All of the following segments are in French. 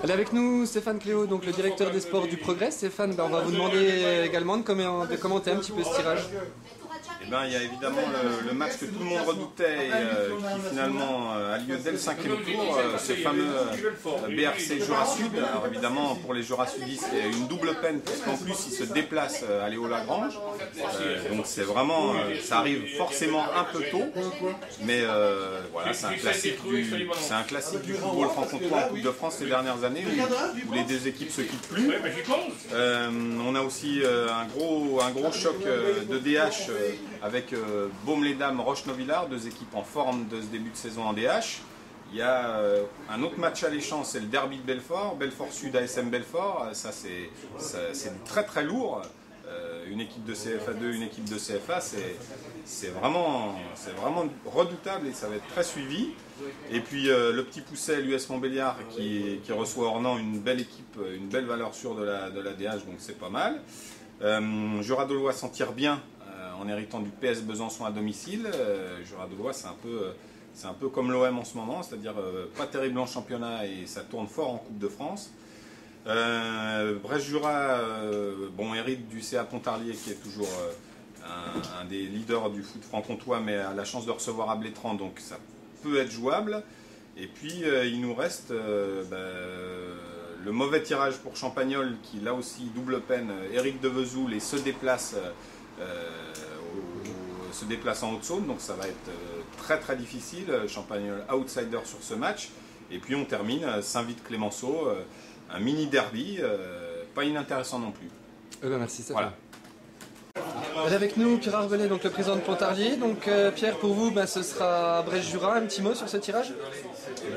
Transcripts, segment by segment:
Elle est avec nous Stéphane Cléo, donc le directeur des sports du Progrès. Stéphane, on va vous demander également de commenter un petit peu ce tirage. Eh ben, il y a évidemment le match que tout le monde redoutait et qui finalement a lieu dès le 5e tour, ce fameux BRC Jura Sud. Alors évidemment pour les Jura Sudistes c'est une double peine parce qu'en plus ils se déplacent à Léo-Lagrange. Donc c'est vraiment, ça arrive forcément un peu tôt, mais voilà, c'est un classique du football franc-comtois en Coupe de France ces dernières années où les deux équipes se quittent plus. On a aussi un gros choc de DH avec Baume-les-Dames, Roche-Novillard, deux équipes en forme de ce début de saison en DH. Il y a un autre match alléchant, c'est le derby de Belfort, Belfort Sud ASM Belfort. Ça c'est très très lourd. Une équipe de CFA2, une équipe de CFA, c'est vraiment redoutable et ça va être très suivi. Et puis le petit Pousset, l'US Montbéliard qui reçoit Ornans, une belle équipe, une belle valeur sûre de la DH, donc c'est pas mal. Jura Dolois s'en tire bien en héritant du PS Besançon à domicile. Jura Dolois c'est un peu comme l'OM en ce moment, c'est-à-dire pas terrible en championnat et ça tourne fort en Coupe de France. Brest-Jura hérite du CA Pontarlier qui est toujours un des leaders du foot franc-comtois mais a la chance de recevoir à Blétrand, donc ça peut être jouable. Et puis il nous reste le mauvais tirage pour Champagnol qui là aussi double peine, Éric de Vesoul et se déplace en Haute-Saône, donc ça va être très très difficile. Champagnol outsider sur ce match. Et puis on termine Saint-Vite-Clémenceau, un mini derby, pas inintéressant non plus. Merci Stéphane. Voilà. Elle est avec nous Pierre Arbelet, donc le président de Pontarlier. Donc Pierre, pour vous, ce sera Brest-Jura. Un petit mot sur ce tirage?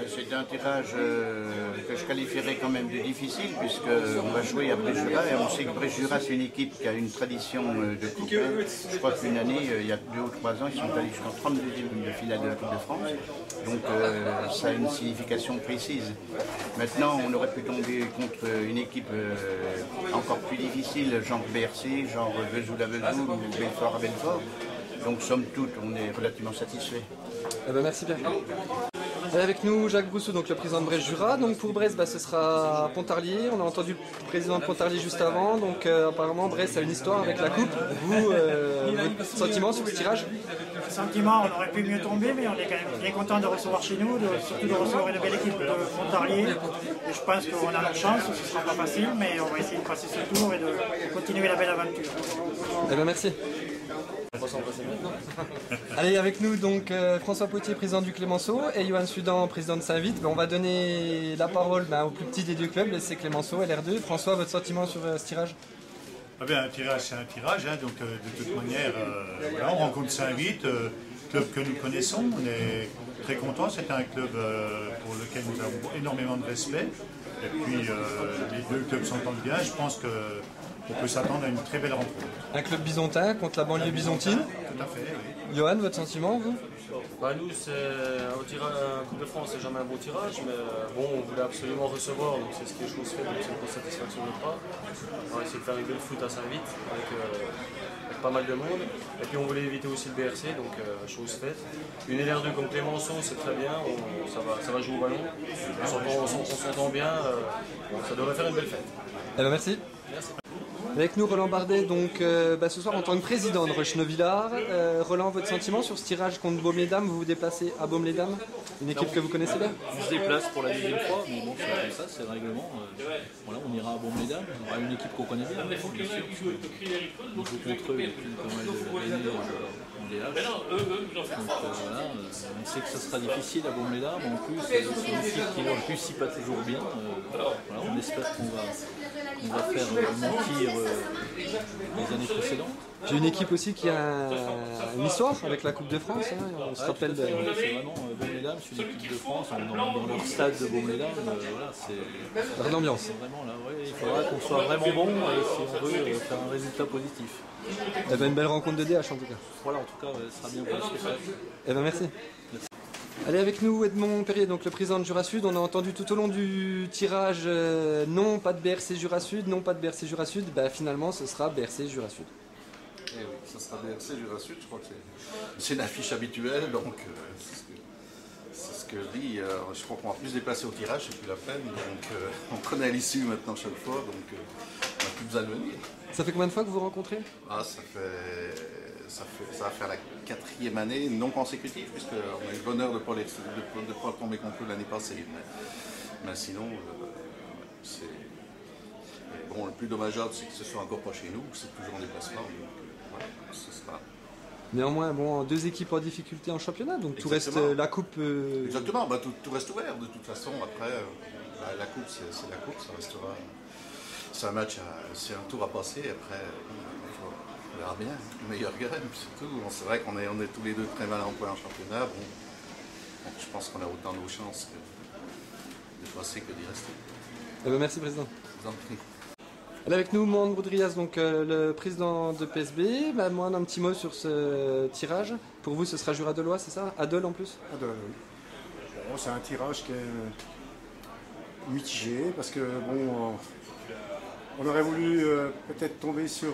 C'est un tirage que je qualifierais quand même de difficile puisqu'on va jouer à Brest-Jura et on sait que Brest-Jura c'est une équipe qui a une tradition de coupe. Je crois qu'une année, il y a 2 ou 3 ans, ils sont allés jusqu'en 32e de finale de la Coupe de France. Donc ça a une signification précise. Maintenant, on aurait pu tomber contre une équipe encore plus difficile, genre BRC, genre Vesoul à Vesoul ou Belfort à Belfort. Donc somme toute, on est relativement satisfait. Merci Pierre. Avec nous Jacques Brousseau, donc le président de Brest-Jura. Donc pour Brest, ce sera Pontarlier. On a entendu le président de Pontarlier juste avant. Donc apparemment Brest a une histoire avec la coupe. Vous, votre sentiment sur ce tirage? Sentiment, on aurait pu mieux tomber, mais on est quand même bien content de recevoir chez nous, surtout de recevoir une belle équipe de Pontarlier. Et je pense qu'on a notre chance, ce ne sera pas facile, mais on va essayer de passer ce tour et de continuer la belle aventure. Merci. Allez, avec nous donc François Potier, président du Clémenceau, et Johan Sudan, président de Saint-Vite. On va donner la parole au plus petit des deux clubs, c'est Clémenceau, LR2. François, votre sentiment sur ce tirage? Un tirage, c'est un tirage, donc de toute manière, voilà, on rencontre Saint-Vite, club que nous connaissons, on est très contents, c'est un club pour lequel nous avons énormément de respect, et puis les deux clubs s'entendent bien, je pense qu'on peut s'attendre à une très belle rencontre. Un club byzantin contre la banlieue byzantine. Tout à fait, oui. Johan, votre sentiment, vous? Nous, un Coupe de France, c'est jamais un bon tirage, mais on voulait absolument recevoir, donc c'est ce qui est chose faite, donc c'est une grosse satisfaction de notre part. On va essayer de faire une belle foot à Saint-Vite avec pas mal de monde, et puis on voulait éviter aussi le BRC, donc chose faite. Une LR2 comme Clémenceau, c'est très bien, ça va jouer au ballon, on s'entend bien, ça devrait faire une belle fête. Merci. Merci. Avec nous Roland Bardet, donc ce soir en tant que président de Roche-Novillard. Roland, votre sentiment sur ce tirage contre Baume-les-Dames? Vous vous déplacez à Baume-les-Dames, une équipe que vous connaissez bien? On se déplace pour la 2e fois, mais bon, c'est comme ça, c'est le règlement. Voilà, on ira à Baume-les-dames, on aura une équipe qu'on connaît bien, bien sûr. On joue contre eux depuis pas mal d'années en DH. Donc voilà, on sait que ça sera difficile à Baume-les-dames. En plus, c'est une équipe qui ne réussit pas toujours bien. Voilà, on espère qu'on va faire mentir les années précédentes. J'ai une équipe aussi qui a une histoire avec la Coupe de France. On se rappelle de... C'est vraiment Baume-les-Dames, c'est une équipe de France, dans leur stade de Baume-les-Dames. Voilà, c'est l'ambiance. Vraiment là, il faudra qu'on soit vraiment bon si on veut faire un résultat positif. Une belle rencontre de DH en tout cas. Voilà, en tout cas, ça sera bien pour ce que ça. Merci. Allez, avec nous Edmond Perrier, donc le président de Jura Sud. On a entendu tout au long du tirage non, pas de BRC Jura Sud, non, pas de BRC Jura Sud. Finalement, ce sera BRC Jura Sud. Eh oui, ça sera BRC Jura Sud, je crois que c'est une affiche habituelle, donc C'est ce que je dis. Je crois qu'on va plus se déplacer au tirage, c'est plus la peine. Donc on connaît l'issue maintenant chaque fois, donc on n'a plus besoin de venir. Ça fait combien de fois que vous vous rencontrez? Ça va faire la 4e année non consécutive, puisqu'on a eu le bonheur de ne pas tomber contre eux l'année passée. Mais sinon, bon, le plus dommageable, c'est que ce soit encore pas chez nous, c'est toujours en déplacement. Donc, voilà, ce sera... Néanmoins, bon, 2 équipes en difficulté en championnat, donc tout reste la coupe. Exactement, tout reste ouvert de toute façon. Après, la coupe, c'est la coupe, ça restera. C'est un match, c'est un tour à passer. Après, on verra bien, le meilleur gagne, surtout. C'est vrai qu'on est tous les deux très mal en point en championnat. Bon, donc je pense qu'on a autant de chances de passer que d'y rester. Eh bien, merci, Président. Je vous en prie. Elle est avec nous, Mohan Boudrias, donc le président de PSB. Mohan, un petit mot sur ce tirage. Pour vous, ce sera Jura de Loie, c'est ça? Adol en plus? Adol, oui. Bon, c'est un tirage qui est mitigé parce que bon, on aurait voulu peut-être tomber sur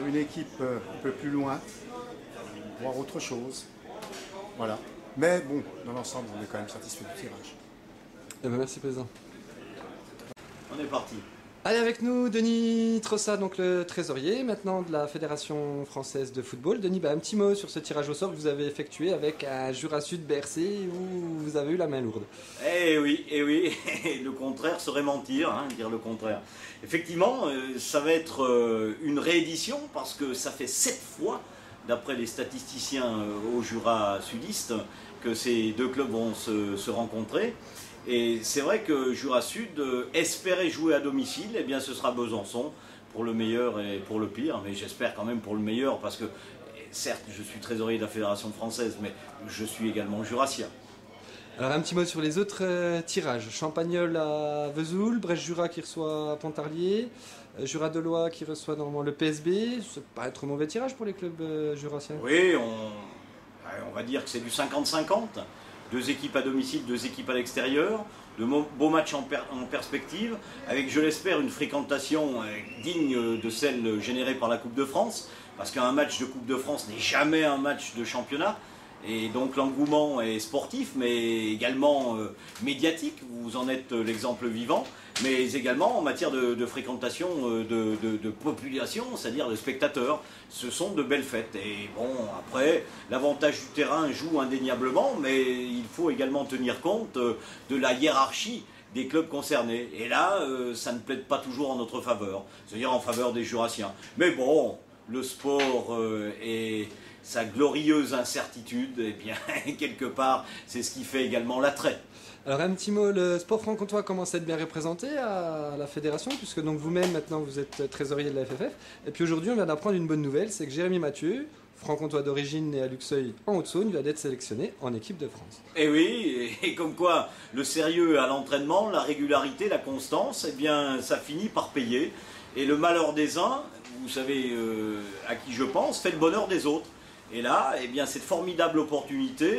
une équipe un peu plus loin, voir autre chose. Voilà. Mais bon, dans l'ensemble, on est quand même satisfait du tirage. Eh bien, merci, président. On est parti. Allez, avec nous, Denis Trossat, donc le trésorier maintenant de la Fédération française de football. Denis, un petit mot sur ce tirage au sort que vous avez effectué avec un Jura Sud BRC où vous avez eu la main lourde. Eh oui, le contraire serait mentir, dire le contraire. Effectivement, ça va être une réédition parce que ça fait 7 fois, d'après les statisticiens au Jura sudiste, que ces 2 clubs vont se rencontrer. Et c'est vrai que Jura Sud espérait jouer à domicile, eh bien ce sera Besançon pour le meilleur et pour le pire, mais j'espère quand même pour le meilleur parce que certes je suis trésorier de la Fédération française, mais je suis également jurassien. Alors un petit mot sur les autres tirages. Champagnol à Vesoul, Brest-Jura qui reçoit Pontarlier, Jura de Loie qui reçoit normalement le PSB. C'est pas un trop mauvais tirage pour les clubs jurassiens. Oui, on va dire que c'est du 50-50. 2 équipes à domicile, 2 équipes à l'extérieur, de beaux matchs en perspective, avec, je l'espère, une fréquentation digne de celle générée par la Coupe de France, parce qu'un match de Coupe de France n'est jamais un match de championnat, et donc l'engouement est sportif, mais également médiatique, vous en êtes l'exemple vivant, mais également en matière de fréquentation de population, c'est-à-dire de spectateurs. Ce sont de belles fêtes. Et bon, après, l'avantage du terrain joue indéniablement, mais il faut également tenir compte de la hiérarchie des clubs concernés. Et là, ça ne plaide pas toujours en notre faveur, c'est-à-dire en faveur des Jurassiens. Mais bon, le sport et sa glorieuse incertitude, eh bien, quelque part, c'est ce qui fait également l'attrait. Alors un petit mot, le sport franc-comtois commence à être bien représenté à la fédération, puisque donc vous-même maintenant vous êtes trésorier de la FFF. Et puis aujourd'hui on vient d'apprendre une bonne nouvelle, c'est que Jérémy Mathieu, franc-comtois d'origine né à Luxeuil en Haute-Saône, vient d'être sélectionné en équipe de France. Et oui, et comme quoi le sérieux à l'entraînement, la régularité, la constance, eh bien ça finit par payer. Et le malheur des uns, vous savez à qui je pense, fait le bonheur des autres. Et là, eh bien, cette formidable opportunité,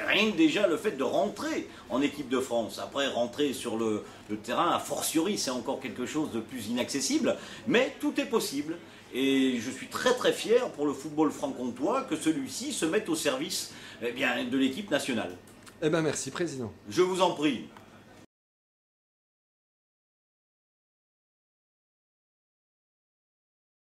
rien que déjà le fait de rentrer en équipe de France, après rentrer sur le terrain, a fortiori, c'est encore quelque chose de plus inaccessible, mais tout est possible. Et je suis très très fier pour le football franc-comtois que celui-ci se mette au service de l'équipe nationale. Eh bien merci, Président. Je vous en prie.